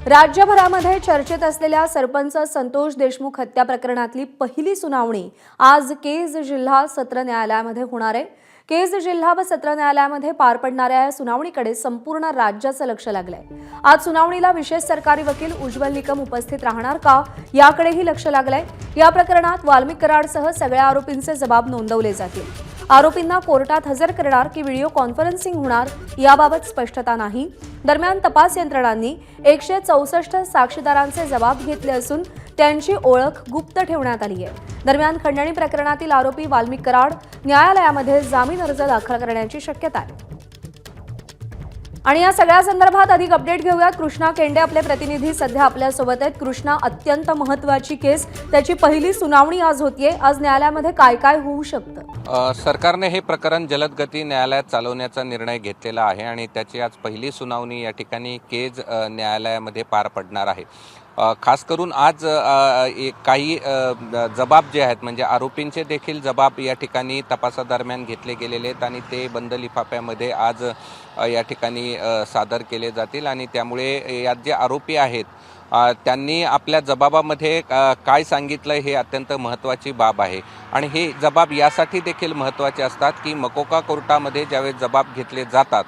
राज्यभरामध्ये चर्चेत असलेल्या सरपंच संतोष देशमुख हत्या प्रकरणातली पहिली सुनावणी आज केज जिल्हा सत्र न्यायालयामध्ये होणार आहे। केज जिल्हा व सत्र न्यायालयामध्ये पार पडणाऱ्या या सुनावणीकडे संपूर्ण राज्याचं लक्ष लागलंय। आज सुनावणीला विशेष सरकारी वकील उज्ज्वल निकम उपस्थित राहणार का याकडेही लक्ष लागलंय। या प्रकरणात वाल्मिक कराडसह सगळ्या आरोपींचे जबाब नोंदवले जातील। आरोपींना कोर्टात हजर करणार की व्हिडिओ कॉन्फरन्सिंग होणार याबाबत स्पष्टता नाही। दरम्यान तपास यंत्रणांनी 164 साक्षीदारांचे जबाब घेतले असून त्यांची ओळख गुप्त ठेवण्यात आली आहे। दरम्यान खंडणी प्रकरणातील आरोपी वाल्मिक कराड न्यायालयामध्ये जामीन अर्ज दाखल करण्याची शक्यता आहे। आणि या सगळ्या संदर्भात अधिक अपडेट घेऊयात। कृष्णा केंडे आपले प्रतिनिधी सध्या आपल्या सोबत आहेत। कृष्णा, अत्यंत महत्त्वाची केस, त्याची पहिली सुनावणी आज होतीये। आज न्यायालयामध्ये काय काय होऊ शकतं? सरकारने हे प्रकरण जलद गती न्यायालयात चालवण्याचा निर्णय घेतलेला आहे आणि त्याची आज पहिली सुनावणी या ठिकाणी केज न्यायालयामध्ये पार पडणार आहे। खास करून आज काही जबाब जे आहेत म्हणजे आरोपींचे देखील जबाब या ठिकाणी तपासादरम्यान घेतले गेलेले आहेत आणि ते बंद लिफाफ्यामध्ये आज या ठिकाणी सादर केले जातील आणि त्यामुळे यात जे आरोपी आहेत त्यांनी आपल्या जबाबामध्ये काय सांगितलं हे अत्यंत महत्त्वाची बाब आहे। आणि हे जबाब यासाठी देखील महत्त्वाचे असतात की मकोका कोर्टामध्ये ज्यावेळेस जबाब घेतले जातात,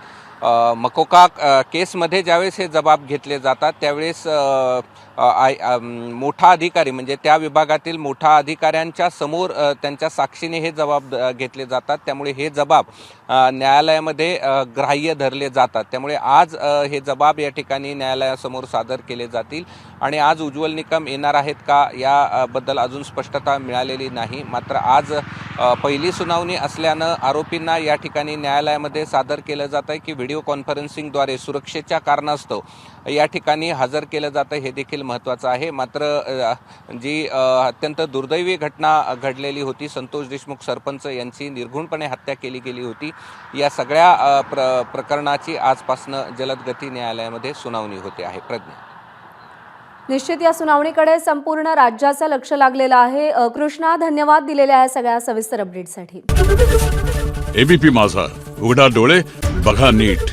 मकोका केसमध्ये ज्यावेळेस हे जबाब घेतले जातात त्यावेळेस मोठा अधिकारी म्हणजे त्या विभागातील मोठा अधिकाऱ्यांच्या समोर त्यांच्या साक्षीने हे जबाब घेतले जातात। त्यामुळे हे जबाब न्यायालयामध्ये ग्राह्य धरले जातात। त्यामुळे आज हे जबाब या ठिकाणी न्यायालयासमोर सादर केले जातील आणि आज उज्ज्वल निकम येणार आहेत का याबद्दल अजून स्पष्टता मिळालेली नाही। मात्र आज पहिली सुनावणी असल्यानं आरोपींना या ठिकाणी न्यायालयामध्ये सादर केलं जात आहे की व्हिडिओ कॉन्फरन्सिंगद्वारे सुरक्षेच्या कारणास्तव या ठिकाणी हजर केलं जातं, हे देखील महत्त्वाचं आहे। मात्र जी अत्यंत दुर्दैवी घटना घडलेली होती, संतोष देशमुख सरपंच यांची निर्घृणपणे हत्या केली गेली होती, या सगळ्या प्रकरणाची आजपासनं जलद गती न्यायालयामध्ये सुनावणी होते आहे। प्रज्ञा, निश्चित या सुनावणीकडे संपूर्ण राज्याचं लक्ष लागलेलं आहे। कृष्णा, धन्यवाद दिलेल्या या सगळ्या सविस्तर अपडेटसाठी। एबीपी माझा, उघडा डोळे बघा नीट।